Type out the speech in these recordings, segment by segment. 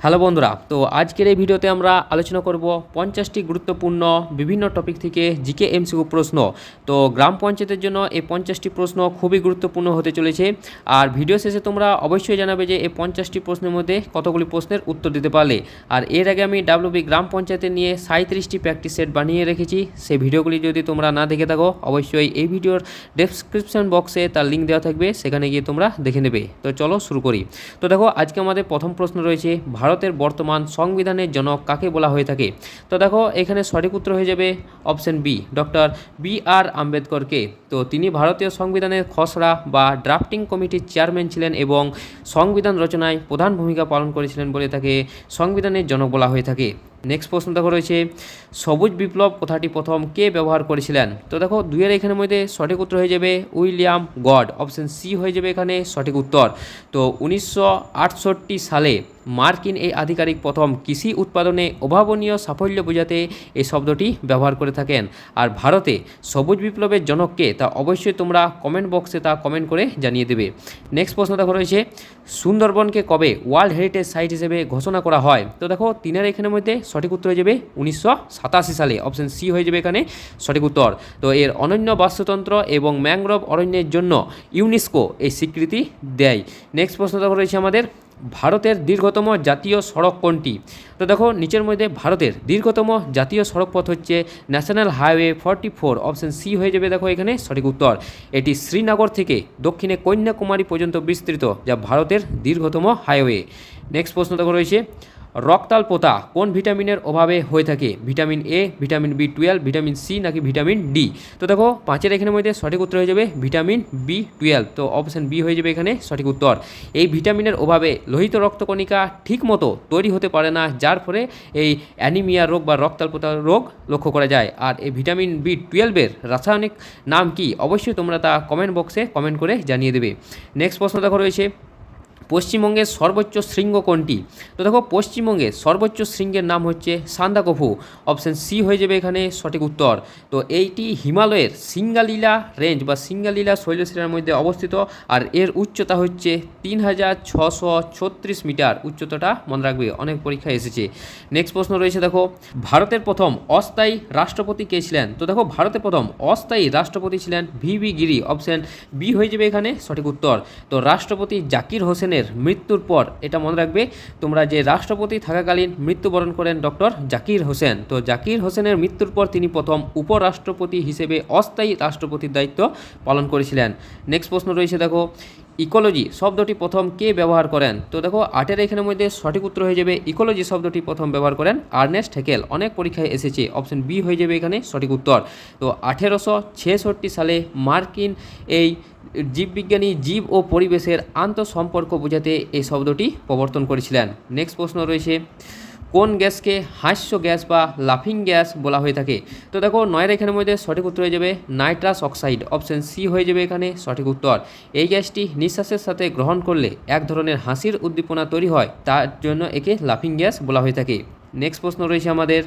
Hello বন্ধুরা, তো আজকের এই ভিডিওতে আমরা আলোচনা করব 50টি গুরুত্বপূর্ণ বিভিন্ন টপিক থেকে জিকে এমসিকিউ প্রশ্ন। তো গ্রাম পঞ্চায়েতের জন্য এই 50টি প্রশ্ন খুবই গুরুত্বপূর্ণ হতে চলেছে। আর ভিডিও শেষে তোমরা অবশ্যই জানাবে যে এই 50টি প্রশ্নের মধ্যে কতগুলি প্রশ্নের উত্তর দিতে পারলে। আর এর আগে আমি ডাব্লিউবি গ্রাম পঞ্চায়েতের নিয়ে 37টি প্র্যাকটিস সেট বানিয়ে রেখেছি। সেই ভিডিওগুলি যদি তোমরা না দেখে থাকো, অবশ্যই এই ভিডিওর ডেসক্রিপশন বক্সে তার লিঙ্ক দেওয়া থাকবে, সেখানে গিয়ে তোমরা দেখে নেবে। তো চলো শুরু করি। তো দেখো, আজকে আমাদের প্রথম প্রশ্ন রয়েছে, ভারতের বর্তমান সংবিধানের জনক কাকে বলা হয়ে থাকে? তো দেখো, এখানে সঠিক উত্তর হয়ে যাবে অপশন বি, ডক্টর বি.আর. আম্বেদকরকে। তো তিনি ভারতীয় সংবিধানের খসড়া বা ড্রাফটিং কমিটির চেয়ারম্যান ছিলেন এবং সংবিধান রচনায় প্রধান ভূমিকা পালন করেছিলেন বলে তাকে সংবিধানের জনক বলা হয়ে থাকে। নেক্সট প্রশ্ন দেখো রয়েছে, সবুজ বিপ্লব কথাটি প্রথম কে ব্যবহার করেছিলেন? তো দেখো, দুইয়ের এখানের মধ্যে সঠিক উত্তর হয়ে যাবে উইলিয়াম গড। অপশন সি হয়ে যাবে এখানে সঠিক উত্তর। তো 1968 সালে মার্কিন এই আধিকারিক প্রথম কৃষি উৎপাদনে অভাবনীয় সাফল্য বোঝাতে এই শব্দটি ব্যবহার করে থাকেন। আর ভারতে সবুজ বিপ্লবের জনককে তা অবশ্যই তোমরা কমেন্ট বক্সে তা কমেন্ট করে জানিয়ে দেবে। নেক্সট প্রশ্ন দেখো রয়েছে, সুন্দরবনকে কবে ওয়ার্ল্ড হেরিটেজ সাইট হিসেবে ঘোষণা করা হয়? তো দেখো, তিনের এখানের মধ্যে সঠিক উত্তর হয়ে যাবে 1987 সালে। অপশন সি হয়ে যাবে এখানে সঠিক উত্তর। তো এর অনন্য বাস্তুতন্ত্র এবং ম্যানগ্রোভ অরণ্যের জন্য ইউনেস্কো এই স্বীকৃতি দেয়। নেক্সট প্রশ্ন দেখো রয়েছে আমাদের, ভারতের দীর্ঘতম জাতীয় সড়ক কোনটি? তো দেখো, নিচের মধ্যে ভারতের দীর্ঘতম জাতীয় সড়ক পথ হচ্ছে ন্যাশনাল হাইওয়ে 44। অপশন সি হয়ে যাবে দেখো এখানে সঠিক উত্তর। এটি শ্রীনগর থেকে দক্ষিণে কন্যাকুমারী পর্যন্ত বিস্তৃত, যা ভারতের দীর্ঘতম হাইওয়ে। নেক্সট প্রশ্ন দেখো রয়েছে, রক্তাল পোতা কোন ভিটামিনের অভাবে হয়ে থাকে? ভিটামিন এ, ভিটামিন বি12, ভিটামিন সি নাকি ভিটামিন ডি? তো দেখো, পাঁচের এখানের মধ্যে সঠিক উত্তর হয়ে যাবে ভিটামিন বি12। তো অপশন বি হয়ে যাবে এখানে সঠিক উত্তর। এই ভিটামিনের অভাবে লোহিত রক্তকণিকা ঠিকমতো তৈরি হতে পারে না, যার ফলে এই অ্যানিমিয়া রোগ বা রক্তাল পোতা রোগ লক্ষ্য করা যায়। আর এই ভিটামিন বি12-এর রাসায়নিক নাম কি? অবশ্যই তোমরা তা কমেন্ট বক্সে কমেন্ট করে জানিয়ে দেবে। নেক্সট প্রশ্ন দেখো রয়েছে, পশ্চিমবঙ্গের সর্বোচ্চ শৃঙ্গ কোনটি? তো দেখো, পশ্চিমবঙ্গের সর্বোচ্চ শৃঙ্গের নাম হচ্ছে সান্দাকফু। অপশন সি হয়ে যাবে এখানে সঠিক উত্তর। তো এইটি হিমালয়ের সিঙ্গালীলা রেঞ্জ বা সিঙ্গালীলা শৈলশিরার মধ্যে অবস্থিত। আর এর উচ্চতা হচ্ছে 3636 মিটার। উচ্চতাটা মনে রাখবে, অনেক পরীক্ষায় এসেছে। নেক্সট প্রশ্ন রয়েছে, দেখো, ভারতের প্রথম অস্থায়ী রাষ্ট্রপতি কে ছিলেন? তো দেখো, ভারতের প্রথম অস্থায়ী রাষ্ট্রপতি ছিলেন ভি গিরি। অপশন বি হয়ে যাবে এখানে সঠিক উত্তর। তো রাষ্ট্রপতি জাকির হোসেনের মৃত্যুর পর, এটা মনে রাখবে তোমরা, যে রাষ্ট্রপতি থাকাকালীন মৃত্যুবরণ করেন ডক্টর জাকির হোসেন। তো জাকির হোসেনের মৃত্যুর পর তিনি প্রথম উপরাষ্ট্রপতি হিসেবে অস্থায়ী রাষ্ট্রপতির দায়িত্ব পালন করেছিলেন। নেক্সট প্রশ্ন রয়েছে, দেখো, ইকোলজি শব্দটি প্রথম কে ব্যবহার করেন? তো দেখো, আটের এখানের মধ্যে সঠিক উত্তর হয়ে যাবে ইকোলজি শব্দটি প্রথম ব্যবহার করেন আর্নেস্ট হেকেল। অনেক পরীক্ষায় এসেছে। অপশন বি হয়ে যাবে এখানে সঠিক উত্তর। তো 1866 সালে মার্কিন এই জীববিজ্ঞানী জীব ও পরিবেশের আন্তঃসম্পর্ক বোঝাতে এই শব্দটি প্রবর্তন করেছিলেন। নেক্সট প্রশ্ন রয়েছে, কোন গ্যাসকে হাস্য গ্যাস বা লাফিং গ্যাস বলা হয়ে থাকে? তো দেখো, নয়ের এখানের মধ্যে সঠিক উত্তর হয়ে যাবে নাইট্রাস অক্সাইড। অপশন সি হয়ে যাবে এখানে সঠিক উত্তর। এই গ্যাসটি নিঃশ্বাসের সাথে গ্রহণ করলে এক ধরনের হাসির উদ্দীপনা তৈরি হয়, তার জন্য একে লাফিং গ্যাস বলা হয়ে থাকে। নেক্সট প্রশ্ন রয়েছে আমাদের,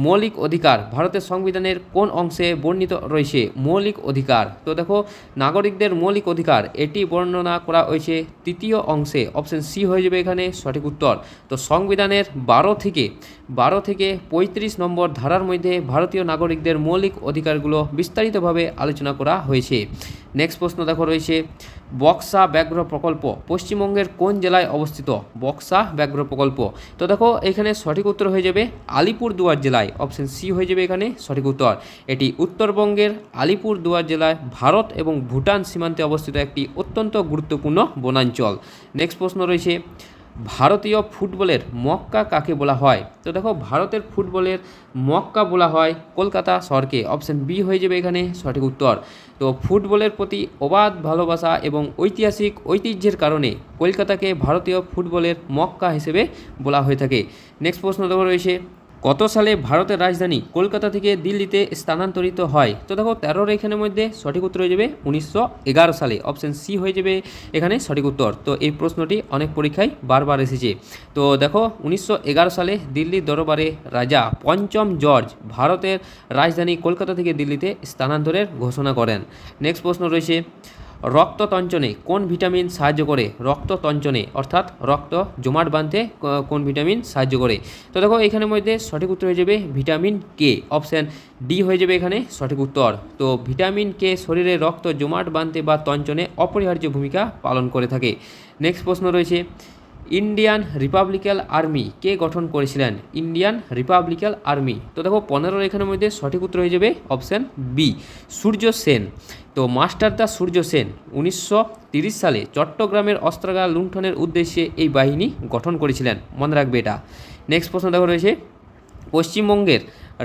মৌলিক অধিকার ভারতের সংবিধানের কোন অংশে বর্ণিত রয়েছে? মৌলিক অধিকার, তো দেখো, নাগরিকদের মৌলিক অধিকার এটি বর্ণনা করা হয়েছে তৃতীয় অংশে। অপশন সি হয়ে যাবে এখানে সঠিক উত্তর। তো সংবিধানের 12 থেকে 35 নম্বর ধারার মধ্যে ভারতীয় নাগরিকদের মৌলিক অধিকারগুলো বিস্তারিতভাবে আলোচনা করা হয়েছে। নেক্সট প্রশ্ন দেখো রয়েছে, বক্সা ব্যাঘ্র প্রকল্প পশ্চিমবঙ্গের কোন জেলায় অবস্থিত? বক্সা ব্যাঘ্র প্রকল্প, তো দেখো, এখানে সঠিক উত্তর হয়ে যাবে আলিপুরদুয়ার জেলায়। অপশন সি হয়ে যাবে এখানে সঠিক উত্তর। এটি উত্তরবঙ্গের আলিপুরদুয়ার জেলায় ভারত এবং ভুটান সীমান্তে অবস্থিত একটি অত্যন্ত গুরুত্বপূর্ণ বনাঞ্চল। নেক্সট প্রশ্ন রয়েছে, ভারতীয় ফুটবলের মক্কা কাকে বলা হয়? তো দেখো, ভারতের ফুটবলের মক্কা বলা হয় কলকাতা শহরকে। অপশন বি হয়ে যাবে এখানে সঠিক উত্তর। তো ফুটবলের প্রতি অবাধ ভালোবাসা এবং ঐতিহাসিক ঐতিহ্যের কারণে কলকাতাকে ভারতীয় ফুটবলের মক্কা হিসেবে বলা হয়ে থাকে। নেক্সট প্রশ্ন দেখো রয়েছে, কত সালে ভারতের রাজধানী কলকাতা থেকে দিল্লিতে স্থানান্তরিত হয়? তো দেখো, 13 এখানের মধ্যে সঠিক উত্তর হয়ে যাবে 1911 সালে। অপশন সি হয়ে যাবে এখানে সঠিক উত্তর। তো এই প্রশ্নটি অনেক পরীক্ষায় বারবার এসেছে। তো দেখো, 1911 সালে দিল্লির দরবারে রাজা পঞ্চম জর্জ ভারতের রাজধানী কলকাতা থেকে দিল্লিতে স্থানান্তরের ঘোষণা করেন। নেক্সট প্রশ্ন রয়েছে, রক্ততঞ্চনে কোন ভিটামিন সাহায্য করে? রক্ততঞ্চনে অর্থাৎ রক্ত জমাট বাঁধতে কোন ভিটামিন সাহায্য করে? তো দেখো এখানের মধ্যে সঠিক উত্তর হয়ে যাবে ভিটামিন কে, অপশান ডি হয়ে যাবে এখানে সঠিক উত্তর। তো ভিটামিন কে শরীরে রক্ত জমাট বাঁধতে বা তঞ্চনে অপরিহার্য ভূমিকা পালন করে থাকে। নেক্সট প্রশ্ন রয়েছে, ইন্ডিয়ান রিপাবলিকান আর্মি কে গঠন করেছিলেন? Indian Republican army. তো দেখো 15 এখানের মধ্যে সঠিক উত্তর হয়ে যাবে অপশান বি, সূর্য সেন। তো মাস্টারদা সূর্য সেন 1930 সালে চট্টগ্রামের অস্ত্রাগার লুণ্ঠনের উদ্দেশ্যে এই বাহিনী গঠন করেছিলেন, মনে রাখবে এটা। নেক্সট প্রশ্ন দেখো রয়েছে, পশ্চিমবঙ্গের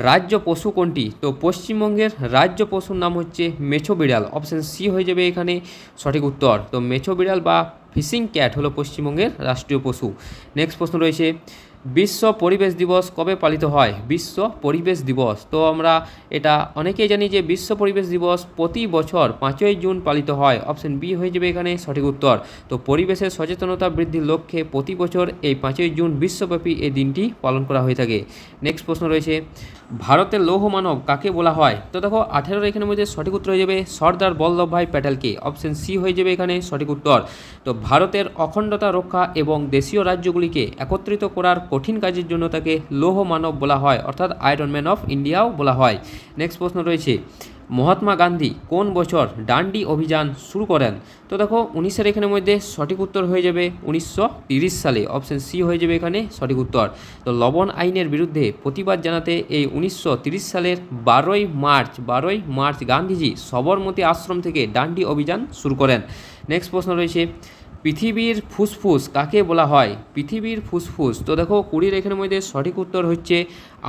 রাজ্য পশু কোনটি? তো পশ্চিমবঙ্গের রাজ্য পশুর নাম হচ্ছে মেছো বিড়াল, অপশান সি হয়ে যাবে এখানে সঠিক উত্তর। তো মেছো বিড়াল বা ফিশিং ক্যাট হলো পশ্চিমবঙ্গের রাষ্ট্রীয় পশু। নেক্সট প্রশ্ন রয়েছে, বিশ্ব পরিবেশ দিবস কবে পালিত হয়? বিশ্ব পরিবেশ দিবস, তো আমরা এটা অনেকেই জানি যে বিশ্ব পরিবেশ দিবস প্রতি বছর 5ই জুন পালিত হয়, অপশান বি হয়ে যাবে এখানে সঠিক উত্তর। তো পরিবেশের সচেতনতা বৃদ্ধির লক্ষ্যে প্রতি বছর এই 5ই জুন বিশ্বব্যাপী এই দিনটি পালন করা হয়ে থাকে। নেক্সট প্রশ্ন রয়েছে, ভারতের লৌহ মানব কাকে বলা হয়? তো দেখো 18 এখানের মধ্যে সঠিক উত্তর হয়ে যাবে সর্দার বল্লভভাই প্যাটেলকে, অপশান সি হয়ে যাবে এখানে সঠিক উত্তর। তো ভারতের অখণ্ডতা রক্ষা এবং দেশীয় রাজ্যগুলিকে একত্রিত করার কঠিন কাজের জন্য তাকে লৌহ মানব বলা হয়, অর্থাৎ আয়রন ম্যান অফ ইন্ডিয়াও বলা হয়। নেক্সট প্রশ্ন রয়েছে, মহাত্মা গান্ধী কোন বছর ডান্ডি অভিযান শুরু করেন? তো দেখো 19 এখানের মধ্যে সঠিক উত্তর হয়ে যাবে 1930 সালে, অপশান সি হয়ে যাবে এখানে সঠিক উত্তর। তো লবণ আইনের বিরুদ্ধে প্রতিবাদ জানাতে এই 1930 সালের 12ই মার্চ গান্ধীজি সবরমতী আশ্রম থেকে ডান্ডি অভিযান শুরু করেন। নেক্সট প্রশ্ন রয়েছে, পৃথিবীর ফুসফুস কাকে বলা হয়? পৃথিবীর ফুসফুস, তো দেখো 20 এখানের মধ্যে সঠিক উত্তর হচ্ছে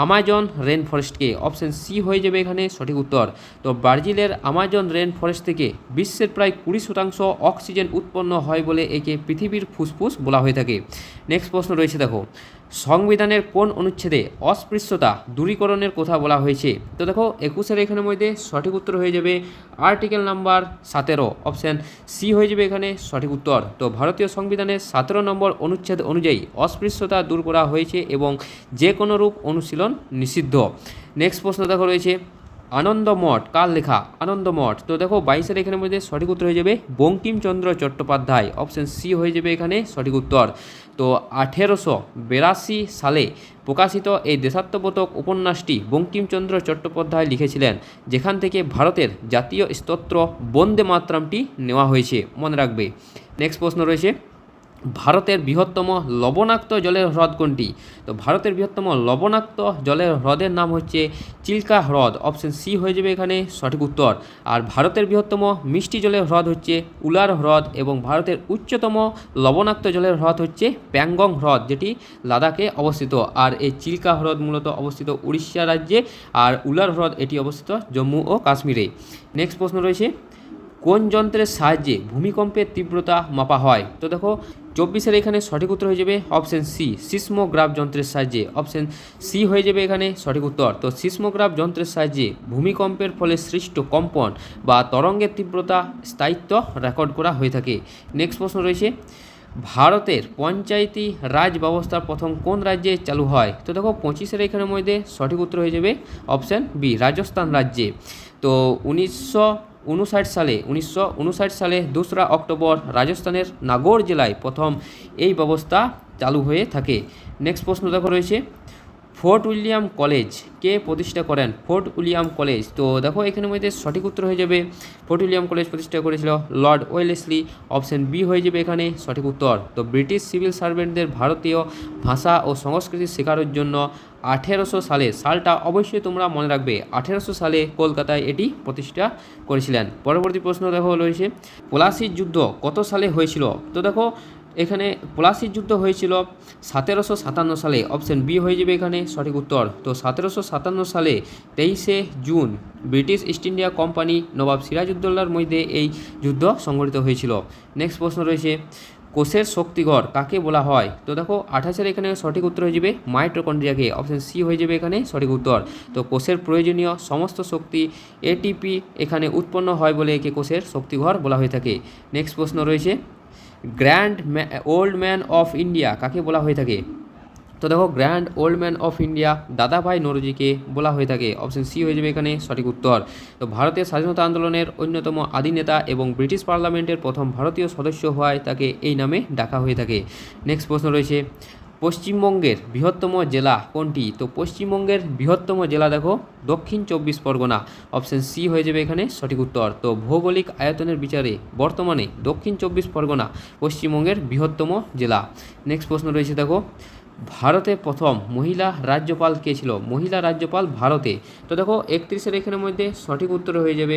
আমাজন রেন ফরেস্টকে, অপশান সি হয়ে যাবে এখানে সঠিক উত্তর। তো ব্রাজিলের আমাজন রেন ফরেস্ট থেকে বিশ্বের প্রায় 20% অক্সিজেন উৎপন্ন হয় বলে একে পৃথিবীর ফুসফুস বলা হয়ে থাকে। নেক্সট প্রশ্ন রয়েছে, দেখো সংবিধানের কোন অনুচ্ছেদে অস্পৃশ্যতা দূরীকরণের কথা বলা হয়েছে? তো দেখো 21 এখানের মধ্যে সঠিক উত্তর হয়ে যাবে আর্টিকেল নাম্বার 17, অপশান সি হয়ে যাবে এখানে সঠিক উত্তর। তো ভারতীয় সংবিধানের 17 নম্বর অনুচ্ছেদ অনুযায়ী অস্পৃশ্যতা দূর করা হয়েছে এবং যে কোনো রূপ অনুশীলন নিষিদ্ধ। নেক্সট প্রশ্ন দেখো রয়েছে, আনন্দমঠ কার লেখা? আনন্দমঠ, তো দেখো 22 এখানের মধ্যে সঠিক উত্তর হয়ে যাবে বঙ্কিমচন্দ্র চট্টোপাধ্যায়, অপশান সি হয়ে যাবে এখানে সঠিক উত্তর। তো 1882 সালে প্রকাশিত এই দেশাত্মবোধক উপন্যাসটি বঙ্কিমচন্দ্র চট্টোপাধ্যায় লিখেছিলেন, যেখান থেকে ভারতের জাতীয় স্তোত্র বন্দে মাতরমটি নেওয়া হয়েছে, মনে রাখবে। নেক্সট প্রশ্ন রয়েছে, ভারতের বৃহত্তম লবণাক্ত জলের হ্রদ কোনটি? তো ভারতের বৃহত্তম লবণাক্ত জলের হ্রদের নাম হচ্ছে চিল্কা হ্রদ, অপশান সি হয়ে যাবে এখানে সঠিক উত্তর। আর ভারতের বৃহত্তম মিষ্টি জলের হ্রদ হচ্ছে উলার হ্রদ এবং ভারতের উচ্চতম লবণাক্ত জলের হ্রদ হচ্ছে প্যাংগং হ্রদ, যেটি লাদাখে অবস্থিত। আর এই চিল্কা হ্রদ মূলত অবস্থিত উড়িষ্যা রাজ্যে, আর উলার হ্রদ এটি অবস্থিত জম্মু ও কাশ্মীরে। নেক্সট প্রশ্ন রয়েছে, কোন যন্ত্রের সাহায্যে ভূমিকম্পের তীব্রতা মাপা হয়? তো দেখো 24 এখানে সঠিক উত্তর হয়ে যাবে অপশান সি, সিসমোগ্রাফ যন্ত্রের সাহায্যে, অপশান সি হয়ে যাবে এখানে সঠিক উত্তর। তো সিসমোগ্রাফ যন্ত্রের সাহায্যে ভূমিকম্পের ফলে সৃষ্ট কম্পন বা তরঙ্গের তীব্রতা স্থায়িত্ব রেকর্ড করা হয়ে থাকে। নেক্সট প্রশ্ন রয়েছে, ভারতের পঞ্চায়েতি রাজ ব্যবস্থা প্রথম কোন রাজ্যে চালু হয়? তো দেখো 25 এখানের মধ্যে সঠিক উত্তর হয়ে যাবে অপশান বি, রাজস্থান রাজ্যে। তো 1959 সালে 2রা অক্টোবর রাজস্থানের নাগৌর জেলায় প্রথম এই ব্যবস্থা চালু হয়ে থাকে। নেক্সট প্রশ্ন দেখো রয়েছে, ফোর্ট উইলিয়াম কলেজ কে প্রতিষ্ঠা করেন? ফোর্ট উইলিয়াম কলেজ, তো দেখো এখানের মধ্যে সঠিক উত্তর হয়ে যাবে ফোর্ট উইলিয়াম কলেজ প্রতিষ্ঠা করেছিল লর্ড ওয়েলেসলি, অপশান বি হয়ে যাবে এখানে সঠিক উত্তর। তো ব্রিটিশ সিভিল সার্ভেন্টদের ভারতীয় ভাষা ও সংস্কৃতি শেখানোর জন্য 1800 সালে, সালটা অবশ্যই তোমরা মনে রাখবে, 1800 সালে কলকাতায় এটি প্রতিষ্ঠা করেছিলেন। পরবর্তী প্রশ্ন দেখো রয়েছে, পলাশির যুদ্ধ কত সালে হয়েছিল? তো দেখো এখানে পলাশির যুদ্ধ হয়েছিল 1757 সালে, অপশান বি হয়ে যাবে এখানে সঠিক উত্তর। তো 1757 সালে 23শে June British East India Company নবাব সিরাজউদ্দৌলার মধ্যে এই যুদ্ধ সংঘটিত হয়েছিল। নেক্সট প্রশ্ন রয়েছে, কোষের শক্তিঘর কাকে বলা হয়? তো দেখো 28 এখানে সঠিক উত্তর হয়ে যাবে মাইটোকন্ড্রিয়াকে, অপশান সি হয়ে যাবে এখানে সঠিক উত্তর। তো কোষের প্রয়োজনীয় সমস্ত শক্তি এটিপি এখানে উৎপন্ন হয় বলে একে কোষের শক্তিঘর বলা হয়ে থাকে। নেক্সট প্রশ্ন রয়েছে, grand old man of India কাকে বলা হয়ে থাকে? তো দেখো grand old man of India দাদাভাই নওরোজিকে বলা হয়ে থাকে, অপশন সি হয়ে যাবে এখানে সঠিক উত্তর। তো ভারতের স্বাধীনতা আন্দোলনের অন্যতম আদি নেতা এবং ব্রিটিশ পার্লামেন্টের প্রথম ভারতীয় সদস্য হওয়ায় তাকে এই নামে ডাকা হয়ে থাকে। নেক্সট প্রশ্ন রয়েছে, পশ্চিমবঙ্গের বৃহত্তম জেলা কোনটি? তো পশ্চিমবঙ্গের বৃহত্তম জেলা দেখো দক্ষিণ 24 পরগনা, অপশন সি হয়ে যাবে এখানে সঠিক উত্তর। তো ভৌগোলিক আয়তনের বিচারে বর্তমানে দক্ষিণ 24 পরগনা পশ্চিমবঙ্গের বৃহত্তম জেলা। নেক্সট প্রশ্ন রয়েছে দেখো, ভারতে প্রথম মহিলা রাজ্যপাল কে ছিল? মহিলা রাজ্যপাল ভারতে, তো দেখো 31 এখানের মধ্যে সঠিক উত্তর হয়ে যাবে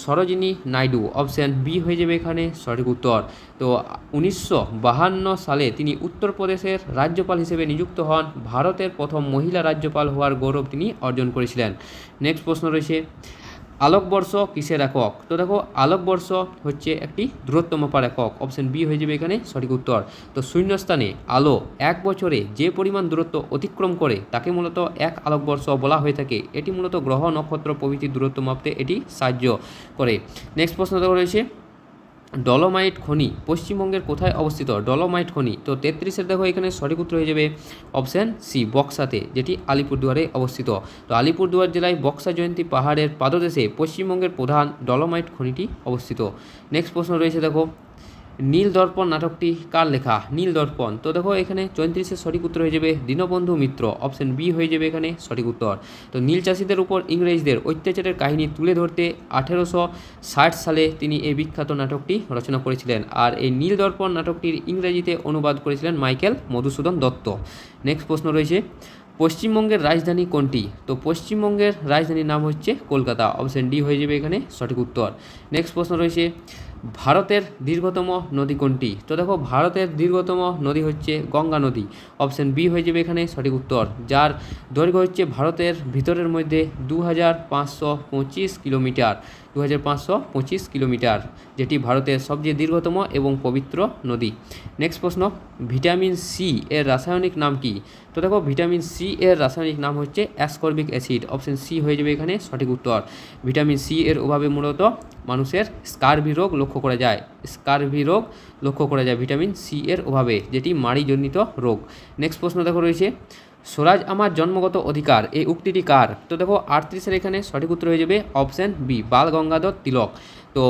সরোজিনী নাইডু, অপশান বি হয়ে যাবে এখানে সঠিক উত্তর। তো 1952 সালে তিনি উত্তরপ্রদেশের রাজ্যপাল হিসেবে নিযুক্ত হন, ভারতের প্রথম মহিলা রাজ্যপাল হওয়ার গৌরব তিনি অর্জন করেছিলেন। নেক্সট প্রশ্ন রয়েছে, আলোকবর্ষ কিসের একক? তো দেখো আলোকবর্ষ হচ্ছে একটি দূরত্ব মাপার একক, অপশন বি হয়ে যাবে এখানে সঠিক উত্তর। তো শূন্যস্থানে আলো এক বছরে যে পরিমাণ দূরত্ব অতিক্রম করে তাকে মূলত এক আলোকবর্ষ বলা হয়ে থাকে। এটি মূলত গ্রহ নক্ষত্র প্রভৃতির দূরত্ব মাপতে এটি সাহায্য করে। নেক্সট প্রশ্ন দেখো রয়েছে, ডলোমাইট খনি পশ্চিমবঙ্গের কোথায় অবস্থিত? ডলোমাইট খনি, তো 33 দেখো এখানে সঠিক উত্তর হয়ে যাবে অপশান সি বক্সাতে, যেটি আলিপুরদুয়ারে অবস্থিত। তো আলিপুরদুয়ার জেলায় বক্সা জয়ন্তী পাহাড়ের পাদদেশে পশ্চিমবঙ্গের প্রধান ডলোমাইট খনিটি অবস্থিত। নেক্সট প্রশ্ন রয়েছে দেখো, নীল দর্পণ নাটকটি কার লেখা? নীল দর্পণ, তো দেখো এখানে 34 সঠিক উত্তর হয়ে যাবে দীনবন্ধু মিত্র, অপশন বি হয়ে যাবে এখানে সঠিক উত্তর। তো নীল চাষিদের উপর ইংরেজদের অত্যাচারের কাহিনী তুলে ধরতে 1860 সালে তিনি এই বিখ্যাত নাটকটি রচনা করেছিলেন, আর এই নীল দর্পণ নাটকটির ইংরেজিতে অনুবাদ করেছিলেন মাইকেল মধুসূদন দত্ত। নেক্সট প্রশ্ন রয়েছে, পশ্চিমবঙ্গের রাজধানী কোনটি? তো পশ্চিমবঙ্গের রাজধানীর নাম হচ্ছে কলকাতা, অপশন ডি হয়ে যাবে এখানে সঠিক উত্তর। নেক্সট প্রশ্ন রয়েছে, ভারতের দীর্ঘতম নদী কোনটি? তো দেখো ভারতের দীর্ঘতম নদী হচ্ছে গঙ্গা নদী, অপশন বি হয়ে যাবে এখানে সঠিক উত্তর, যার দৈর্ঘ্য হচ্ছে ভারতের ভিতরের মধ্যে 2525 কিলোমিটার, 2525 কিলোমিটার, যেটি ভারতের সবচেয়ে দীর্ঘতম এবং পবিত্র নদী। নেক্সট প্রশ্ন, ভিটামিন সি এর রাসায়নিক নাম কি? তো দেখো ভিটামিন সি এর রাসায়নিক নাম হচ্ছে অ্যাসকর্বিক অ্যাসিড, অপশন সি হয়ে যাবে এখানে সঠিক উত্তর। ভিটামিন সি এর অভাবে মূলত মানুষের স্কারভি রোগ লক্ষ্য করা যায়, স্কারভি রোগ লক্ষ্য করা যায় ভিটামিন সি এর অভাবে, যেটি মাড়িজনিত রোগ। নেক্সট প্রশ্ন দেখো রয়েছে, স্বরাজ আমার জন্মগত অধিকার এই উক্তিটি কার? তো দেখো 38 এখানে সঠিক উত্তর হয়ে যাবে অপশান বি বাল গঙ্গাধর তিলক। তো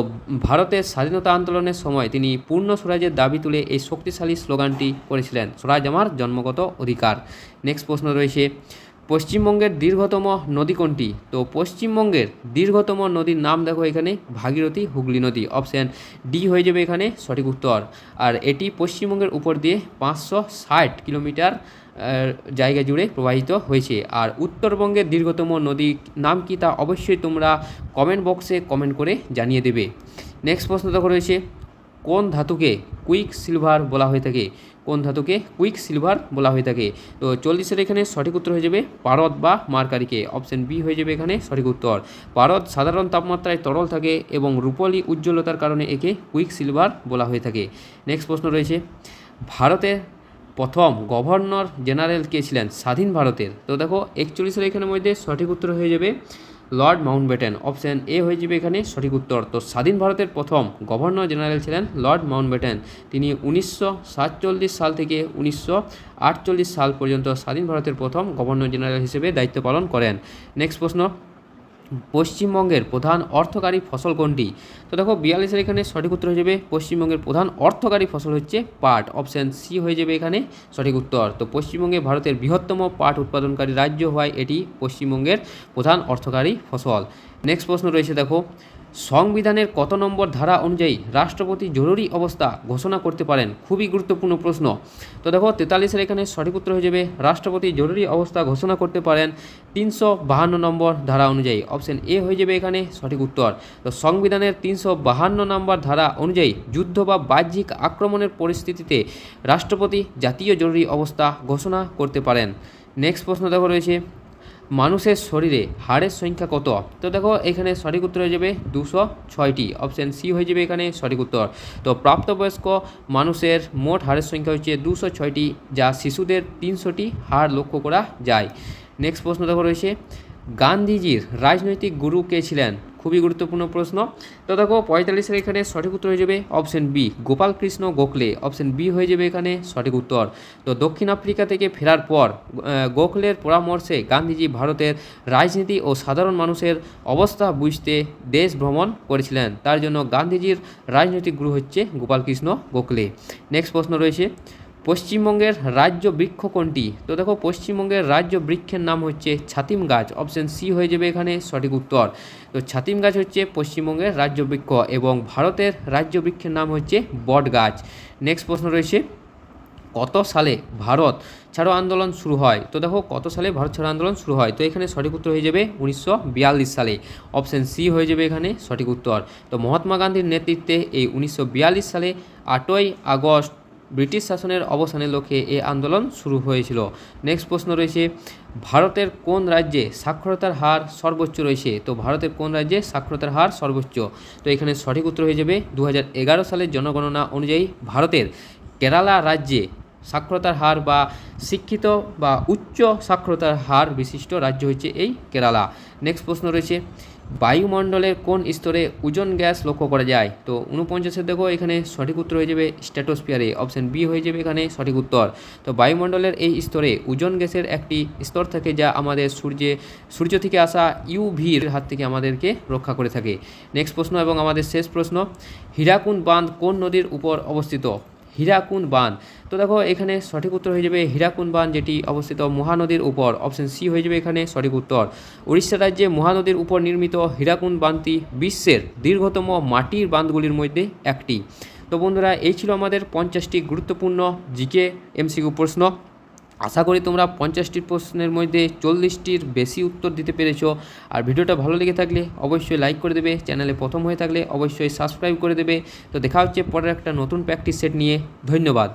ভারতের স্বাধীনতা আন্দোলনের সময় তিনি পূর্ণ স্বরাজের দাবি তুলে এই শক্তিশালী স্লোগানটি করেছিলেন, স্বরাজ আমার জন্মগত অধিকার। নেক্সট প্রশ্ন রয়েছে, পশ্চিমবঙ্গের দীর্ঘতম নদী কোনটি? তো পশ্চিমবঙ্গের দীর্ঘতম নদীর নাম দেখো এখানে ভাগীরথী হুগলি নদী, অপশান ডি হয়ে যাবে এখানে সঠিক উত্তর। আর এটি পশ্চিমবঙ্গের উপর দিয়ে 560 কিলোমিটার জায়গা জুড়ে প্রবাহিত হয়েছে। আর উত্তরবঙ্গের দীর্ঘতম নদী নাম কি তা অবশ্যই তোমরা কমেন্ট বক্সে কমেন্ট করে জানিয়ে দেবে। নেক্সট প্রশ্ন দেখো রয়েছে, কোন ধাতুকে কুইক সিলভার বলা হয়ে থাকে? কোন ধাতুকে কুইক সিলভার বলা হয়ে থাকে? তো 40 এখানে সঠিক উত্তর হয়ে যাবে পারদ বা মার্কারিকে, অপশন বি হয়ে যাবে এখানে সঠিক উত্তর। পারদ সাধারণ তাপমাত্রায় তরল থাকে এবং রূপলি উজ্জ্বলতার কারণে একে কুইক সিলভার বলা হয়ে থাকে। নেক্সট প্রশ্ন রয়েছে, ভারতের প্রথম গভর্নর জেনারেল কে ছিলেন স্বাধীন ভারতের? তো দেখো 41 এখানের মধ্যে সঠিক উত্তর হয়ে যাবে লর্ড মাউন্টব্যাটেন, অপশান এ হয়ে যাবে এখানে সঠিক উত্তর। তো স্বাধীন ভারতের প্রথম গভর্নর জেনারেল ছিলেন লর্ড মাউন্টব্যাটেন, তিনি 1947 সাল থেকে 1948 সাল পর্যন্ত স্বাধীন ভারতের প্রথম গভর্নর জেনারেল হিসেবে দায়িত্ব পালন করেন। নেক্সট প্রশ্ন, পশ্চিমবঙ্গের প্রধান অর্থকারী ফসল কোনটি? তো দেখো 42 এখানে সঠিক উত্তর হয়ে যাবে পশ্চিমবঙ্গের প্রধান অর্থকারী ফসল হচ্ছে পাট, অপশান সি হয়ে যাবে এখানে সঠিক উত্তর। তো পশ্চিমবঙ্গে ভারতের বৃহত্তম পাট উৎপাদনকারী রাজ্য হওয়ায় এটি পশ্চিমবঙ্গের প্রধান অর্থকারী ফসল। নেক্সট প্রশ্ন রয়েছে দেখো, সংবিধানের কত নম্বর ধারা অনুযায়ী রাষ্ট্রপতি জরুরি অবস্থা ঘোষণা করতে পারেন? খুবই গুরুত্বপূর্ণ প্রশ্ন। তো দেখো 43 এখানে সঠিক উত্তর হয়ে যাবে রাষ্ট্রপতি জরুরি অবস্থা ঘোষণা করতে পারেন 352 নম্বর ধারা অনুযায়ী, অপশন এ হয়ে যাবে এখানে সঠিক উত্তর। তো সংবিধানের 352 নম্বর ধারা অনুযায়ী যুদ্ধ বা বাহ্যিক আক্রমণের পরিস্থিতিতে রাষ্ট্রপতি জাতীয় জরুরি অবস্থা ঘোষণা করতে পারেন। নেক্সট প্রশ্ন দেখো রয়েছে, মানুষের শরীরে হাড়ের সংখ্যা কত? তো দেখো এখানে সঠিক উত্তর হয়ে যাবে 206টি, অপশান সি হয়ে যাবে এখানে সঠিক উত্তর। তো প্রাপ্তবয়স্ক মানুষের মোট হাড়ের সংখ্যা হচ্ছে 206টি, যা শিশুদের 300টি হাড় লক্ষ্য করা যায়। নেক্সট প্রশ্ন দেখো রয়েছে, গান্ধীজির রাজনৈতিক গুরু কে ছিলেন? খুবই গুরুত্বপূর্ণ প্রশ্ন। তো দেখো 45-এর এখানে সঠিক উত্তর হয়ে যাবে option B, Gopal Krishna Gokhale. Option B হয়ে যাবে এখানে সঠিক উত্তর। তো দক্ষিণ আফ্রিকা থেকে ফেরার পর গোখলের পরামর্শে গান্ধীজি ভারতের রাজনীতি ও সাধারণ মানুষের অবস্থা বুঝতে দেশ ভ্রমণ করেছিলেন। তার জন্য গান্ধীজির রাজনৈতিক গুরু হচ্ছে গোপাল কৃষ্ণ গোখলে। নেক্সট প্রশ্ন রয়েছে, পশ্চিমবঙ্গের রাজ্য বৃক্ষ কোনটি? তো দেখো পশ্চিমবঙ্গের রাজ্য বৃক্ষের নাম হচ্ছে ছাতিম গাছ। অপশন সি হয়ে যাবে এখানে সঠিক উত্তর। তো ছাতিম গাছ হচ্ছে পশ্চিমবঙ্গের রাজ্য বৃক্ষ এবং ভারতের রাজ্য বৃক্ষের নাম হচ্ছে বট গাছ। নেক্সট প্রশ্ন রয়েছে, কত সালে ভারত ছাড়ো আন্দোলন শুরু হয়? তো দেখো কত সালে ভারত ছাড়ো আন্দোলন শুরু হয়? তো এখানে সঠিক উত্তর হয়ে যাবে 1942 সালে। অপশন সি হয়ে যাবে এখানে সঠিক উত্তর। তো মহাত্মা গান্ধীর নেতৃত্বে এই 1942 সালে 8ই আগস্ট ব্রিটিশ শাসনের অবসানের লক্ষ্যে এই আন্দোলন শুরু হয়েছিল। নেক্সট প্রশ্ন রয়েছে, ভারতের কোন রাজ্যে সাক্ষরতার হার সর্বোচ্চ রয়েছে? তো ভারতের কোন রাজ্যে সাক্ষরতার হার সর্বোচ্চ? তো এখানে সঠিক উত্তর হয়ে যাবে 2011 সালের জনগণনা অনুযায়ী ভারতের কেরালা রাজ্যে সাক্ষরতার হার বা শিক্ষিত বা উচ্চ সাক্ষরতার হার বিশিষ্ট রাজ্য হচ্ছে এই কেরালা। নেক্সট প্রশ্ন রয়েছে, বায়ুমণ্ডলের কোন স্তরে ওজোন গ্যাস লক্ষ্য করা যায়? তো 49-এ দেখো এখানে সঠিক উত্তর হয়ে যাবে স্ট্র্যাটোস্ফিয়ারে। অপশন বি হয়ে যাবে এখানে সঠিক উত্তর। তো বায়ুমণ্ডলের এই স্তরে ওজোন গ্যাসের একটি স্তর থাকে যা আমাদের সূর্য থেকে আসা ইউভির হাত থেকে আমাদেরকে রক্ষা করে থাকে। নেক্সট প্রশ্ন এবং আমাদের শেষ প্রশ্ন, হীরাকুন্ড বাঁধ কোন নদীর উপর অবস্থিত? হীরাকুন্ড বাঁধ, তো দেখো এখানে সঠিক উত্তর হয়ে যাবে হীরাকুন্ড বাঁধ, যেটি অবস্থিত মহানদীর উপর। অপশন সি হয়ে যাবে এখানে সঠিক উত্তর। উড়িষ্যা রাজ্যে মহানদীর উপর নির্মিত হীরাকুন্ড বাঁধটি বিশ্বের দীর্ঘতম মাটির বাঁধগুলির মধ্যে একটি। তো বন্ধুরা, এই ছিল আমাদের 50টি গুরুত্বপূর্ণ জিকে এমসিকিউ প্রশ্ন। আশা করি তোমরা 50টি প্রশ্নের মধ্যে 40টির বেশি উত্তর দিতে পেরেছো। আর ভিডিওটা ভালো লেগে থাকলে অবশ্যই লাইক করে দেবে, চ্যানেলে প্রথম হয়ে থাকলে অবশ্যই সাবস্ক্রাইব করে দেবে। তো দেখা হচ্ছে পরের একটা নতুন প্র্যাকটিস সেট নিয়ে। ধন্যবাদ।